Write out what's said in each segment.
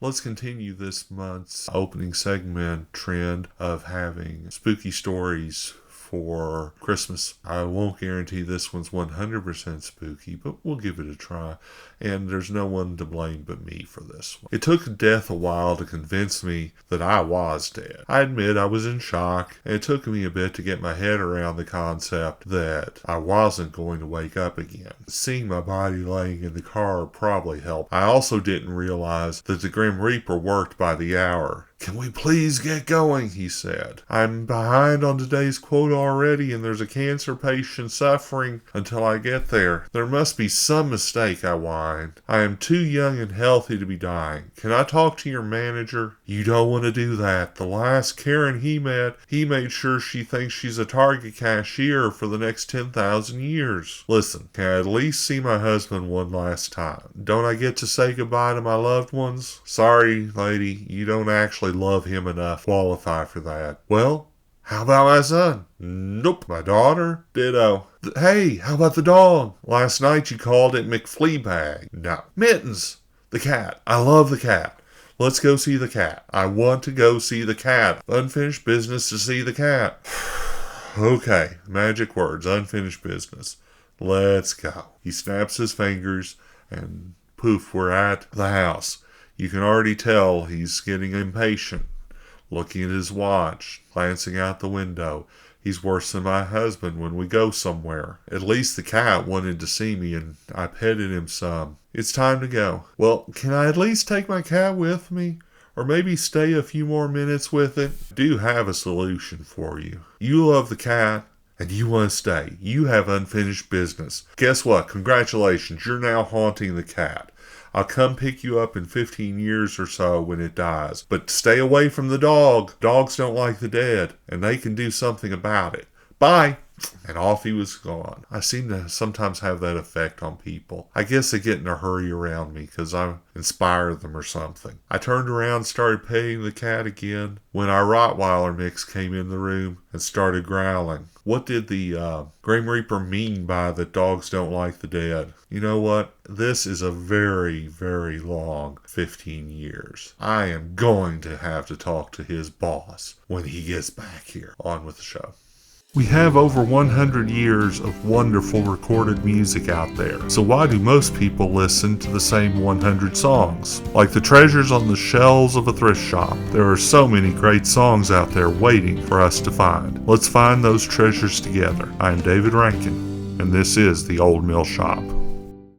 let's continue this month's opening segment trend of having spooky stories for Christmas. I won't guarantee this one's 100% spooky, but we'll give it a try. And there's no one to blame but me for this one. It took death a while to convince me that I was dead. I admit I was in shock, and it took me a bit to get my head around the concept that I wasn't going to wake up again. Seeing my body laying in the car probably helped. I also didn't realize that the Grim Reaper worked by the hour. "Can we please get going?" he said. "I'm behind on today's quote already, and there's a cancer patient suffering until I get there. There must be some mistake," I whined. "I am too young and healthy to be dying. Can I talk to your manager?" "You don't want to do that. The last Karen he made sure she thinks she's a Target cashier for the next 10,000 years. Listen, can I at least see my husband one last time? Don't I get to say goodbye to my loved ones?" "Sorry, lady, you don't actually love him enough to qualify for that." "Well, how about my son?" "Nope." "My daughter?" "Ditto." "Hey, how about the dog? Last night you called it McFleabag." "No." "Mittens." "The cat. I love the cat. Let's go see the cat. I want to go see the cat. Unfinished business to see the cat." "Okay, magic words, unfinished business. Let's go." He snaps his fingers and poof, we're at the house. You can already tell he's getting impatient, looking at his watch, glancing out the window. He's worse than my husband when we go somewhere. At least the cat wanted to see me, and I petted him some. It's time to go. "Well, can I at least take my cat with me? Or maybe stay a few more minutes with it?" "I do have a solution for you. You love the cat, and you want to stay. You have unfinished business. Guess what? Congratulations, you're now haunting the cat. I'll come pick you up in 15 years or so when it dies. But stay away from the dog. Dogs don't like the dead, and they can do something about it. Bye." And off he was gone. I seem to sometimes have that effect on people. I guess they get in a hurry around me because I inspire them or something. I turned around and started petting the cat again when our Rottweiler mix came in the room and started growling. What did the Grim Reaper mean by that dogs don't like the dead? You know what? This is a very, very long 15 years. I am going to have to talk to his boss when he gets back here. On with the show. We have over 100 years of wonderful recorded music out there, so why do most people listen to the same 100 songs? Like the treasures on the shelves of a thrift shop, there are so many great songs out there waiting for us to find. Let's find those treasures together. I am David Rankin, and this is the Old Mill Shop.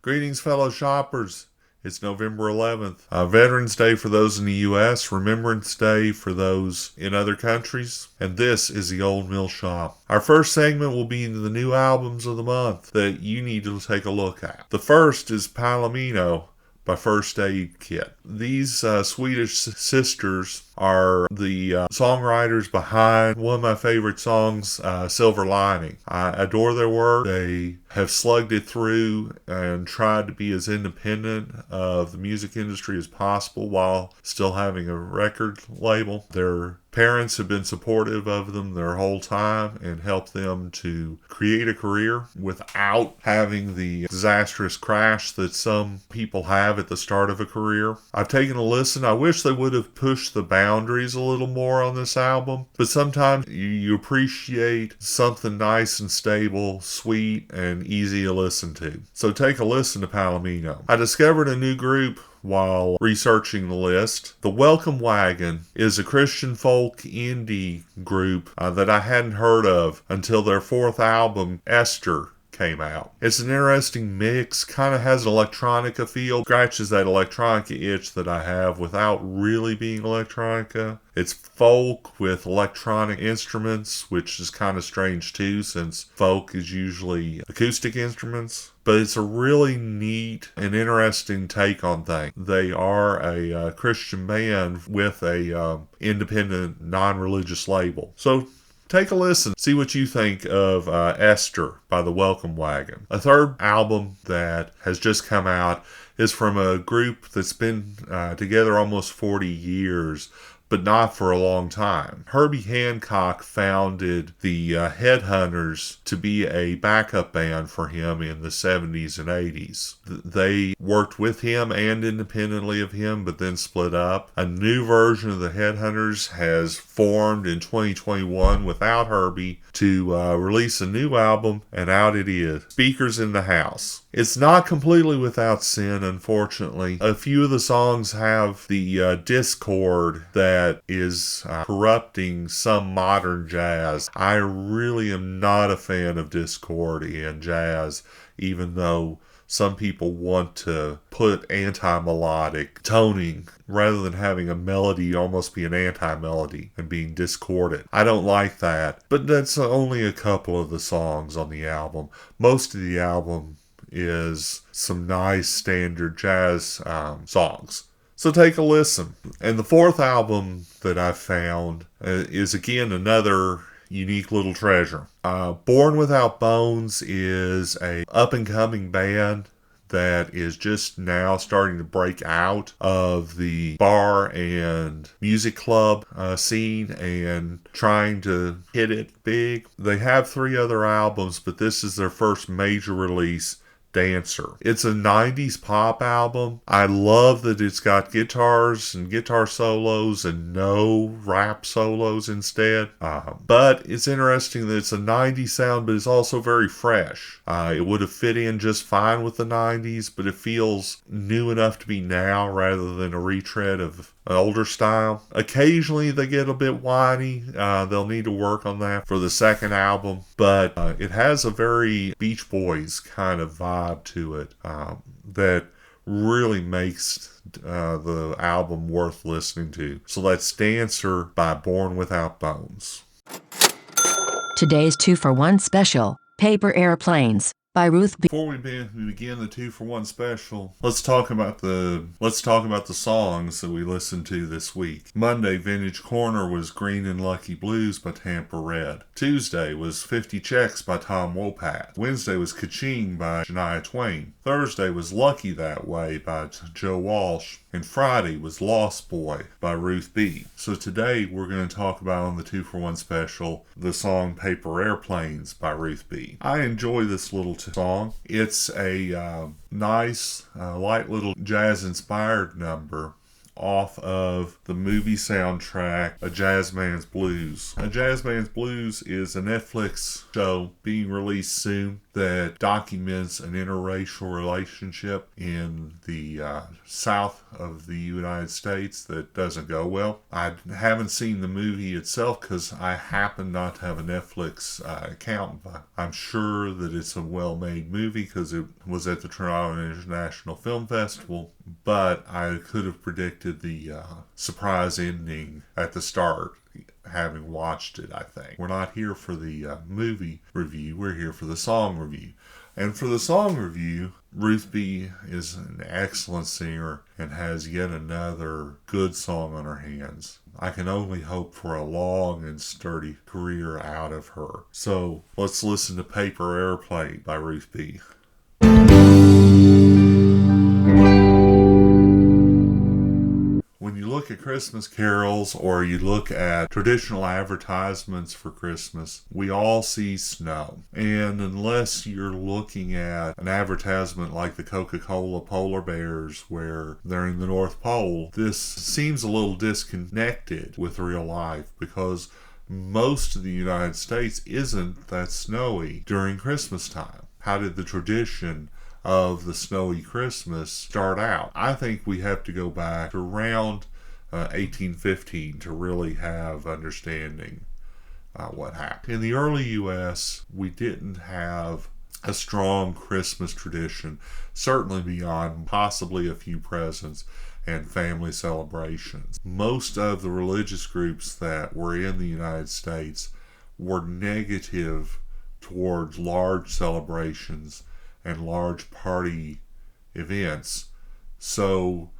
Greetings, fellow shoppers. It's November 11th. Veterans Day for those in the U.S., Remembrance Day for those in other countries, and this is the Old Mill Shop. Our first segment will be the new albums of the month that you need to take a look at. The first is Palomino by First Aid Kit. These Swedish sisters are the songwriters behind one of my favorite songs, Silver Lining. I adore their work. They have slugged it through and tried to be as independent of the music industry as possible while still having a record label. Their parents have been supportive of them their whole time and helped them to create a career without having the disastrous crash that some people have at the start of a career. I've taken a listen. I wish they would have pushed the boundaries a little more on this album, but sometimes you appreciate something nice and stable, sweet, and easy to listen to. So take a listen to Palomino. I discovered a new group while researching the list. The Welcome Wagon is a Christian folk indie group that I hadn't heard of until their fourth album, Esther, came out. It's an interesting mix, kind of has an electronica feel, scratches that electronica itch that I have without really being electronica. It's folk with electronic instruments, which is kind of strange too, since folk is usually acoustic instruments. But it's a really neat and interesting take on things. They are a Christian band with a independent, non-religious label. So take a listen. See what you think of Esther by the Welcome Wagon. A third album that has just come out is from a group that's been together almost 40 years, but not for a long time. Herbie Hancock founded the Headhunters to be a backup band for him in the 70s and 80s. They worked with him and independently of him, but then split up. A new version of the Headhunters has formed in 2021 without Herbie to release a new album, and out it is. Speakers in the House. It's not completely without sin, unfortunately. A few of the songs have the discord that is corrupting some modern jazz. I really am not a fan of discord in jazz, even though some people want to put anti-melodic toning rather than having a melody almost be an anti-melody and being discordant. I don't like that, but that's only a couple of the songs on the album. Most of the album is some nice standard jazz songs. So take a listen. And the fourth album that I found is again another unique little treasure. Born Without Bones is a up-and-coming band that is just now starting to break out of the bar and music club scene and trying to hit it big. They have 3 other albums, but this is their first major release, Dancer. It's a 90s pop album. I love that it's got guitars and guitar solos and no rap solos instead. But it's interesting that it's a 90s sound, but it's also very fresh. It would have fit in just fine with the 90s, but it feels new enough to be now rather than a retread of an older style. Occasionally they get a bit whiny. They'll need to work on that for the second album, but it has a very Beach Boys kind of vibe to it that really makes the album worth listening to. So that's Dancer by Born Without Bones. Today's 2-for-1 special, Paper Airplanes by Ruth B. Before we begin the 2-for-1 special, let's talk about the songs that we listened to this week. Monday, Vintage Corner was Green and Lucky Blues by Tampa Red. Tuesday was 50 Checks by Tom Wopat. Wednesday was Ka-Ching by Shania Twain. Thursday was Lucky That Way by Joe Walsh. And Friday was Lost Boy by Ruth B. So today we're going to talk about on the 2-for-1 special the song Paper Airplanes by Ruth B. I enjoy this little song. It's a nice, light little jazz-inspired number off of the movie soundtrack, A Jazzman's Blues. A Jazzman's Blues is a Netflix show being released soon that documents an interracial relationship in the south of the United States that doesn't go well. I haven't seen the movie itself because I happen not to have a Netflix account, but I'm sure that it's a well-made movie because it was at the Toronto International Film Festival, but I could have predicted the surprise ending at the start, having watched it, I think. We're not here for the movie review, we're here for the song review. And for the song review, Ruth B. is an excellent singer and has yet another good song on her hands. I can only hope for a long and sturdy career out of her. So let's listen to Paper Airplane by Ruth B. When you look at Christmas carols or you look at traditional advertisements for Christmas, we all see snow. And unless you're looking at an advertisement like the Coca-Cola polar bears where they're in the North Pole, this seems a little disconnected with real life because most of the United States isn't that snowy during Christmas time. How did the tradition of the snowy Christmas start out? I think we have to go back to around 1815 to really have understanding what happened. In the early U.S., we didn't have a strong Christmas tradition, certainly beyond possibly a few presents and family celebrations. Most of the religious groups that were in the United States were negative towards large celebrations and large party events. So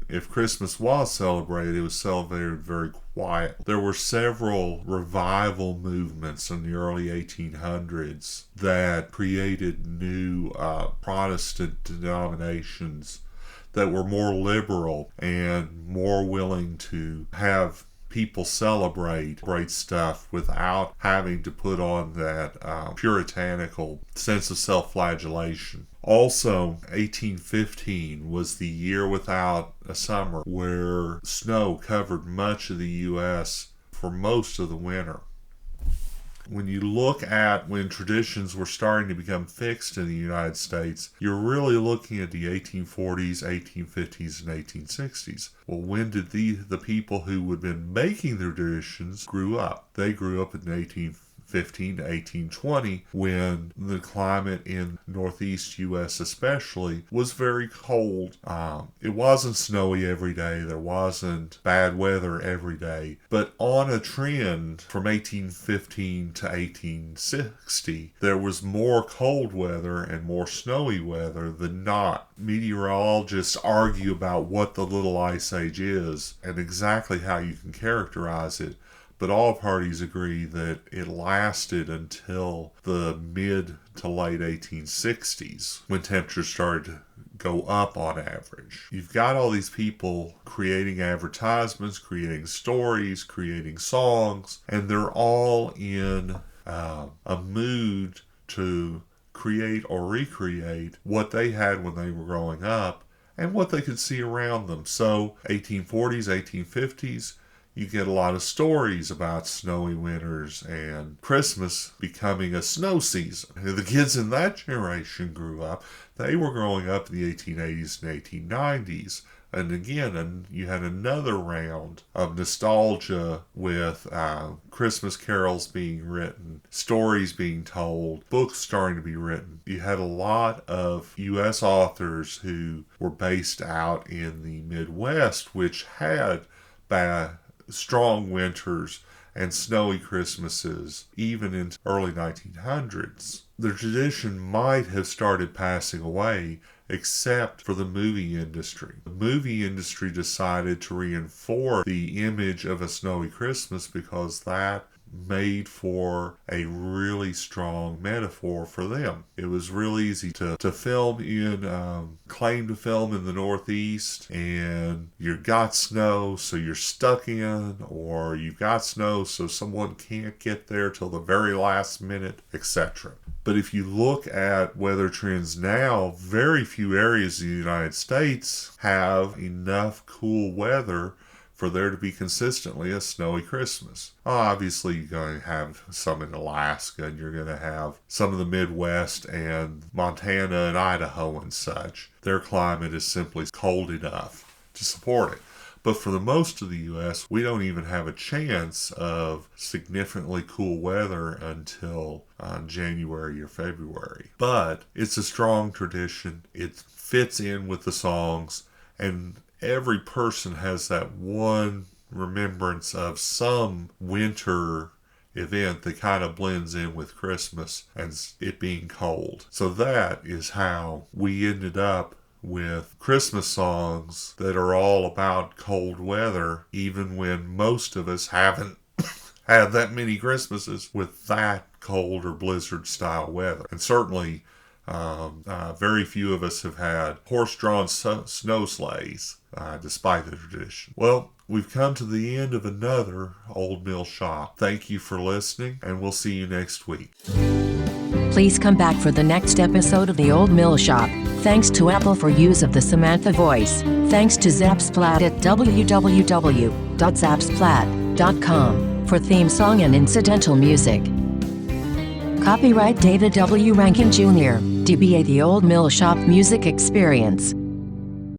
if Christmas was celebrated, it was celebrated very quiet. There were several revival movements in the early 1800s that created new Protestant denominations that were more liberal and more willing to have people celebrate stuff without having to put on that puritanical sense of self-flagellation. Also, 1815 was the year without a summer where snow covered much of the U.S. for most of the winter. When you look at when traditions were starting to become fixed in the United States, you're really looking at the 1840s, 1850s, and 1860s. Well, when did the people who had been making the traditions grew up? They grew up in 1815 to 1820, when the climate in northeast U.S. especially was very cold. It wasn't snowy every day. There wasn't bad weather every day. But on a trend from 1815 to 1860, there was more cold weather and more snowy weather than not. Meteorologists argue about what the Little Ice Age is and exactly how you can characterize it. But all parties agree that it lasted until the mid to late 1860s, when temperatures started to go up on average. You've got all these people creating advertisements, creating stories, creating songs, and they're all in a mood to create or recreate what they had when they were growing up and what they could see around them. So 1840s, 1850s, you get a lot of stories about snowy winters and Christmas becoming a snow season. The kids in that generation grew up. They were growing up in the 1880s and 1890s. And again, you had another round of nostalgia with Christmas carols being written, stories being told, books starting to be written. You had a lot of U.S. authors who were based out in the Midwest, which had strong winters and snowy Christmases, even in early 1900s. The tradition might have started passing away, except for the movie industry. The movie industry decided to reinforce the image of a snowy Christmas because that made for a really strong metaphor for them. It was real easy to film claim to film in the Northeast, and you've got snow, so you're stuck in, or you've got snow, so someone can't get there till the very last minute, etc. But if you look at weather trends now, very few areas in the United States have enough cool weather for there to be consistently a snowy Christmas. Obviously, you're going to have some in Alaska, and you're going to have some of the Midwest and Montana and Idaho and such. Their climate is simply cold enough to support it. But for the most of the U.S., we don't even have a chance of significantly cool weather until January or February. But it's a strong tradition. It fits in with the songs, and every person has that one remembrance of some winter event that kind of blends in with Christmas and it being cold. So that is how we ended up with Christmas songs that are all about cold weather, even when most of us haven't had that many Christmases with that cold or blizzard style weather. And certainly very few of us have had horse-drawn snow sleighs, despite the tradition. Well, we've come to the end of another Old Mill Shop. Thank you for listening, and we'll see you next week. Please come back for the next episode of the Old Mill Shop. Thanks to Apple for use of the Samantha voice. Thanks to Zapsplat at www.zapsplat.com for theme song and incidental music. Copyright David W. Rankin Jr., DBA The Old Mill Shop Music Experience.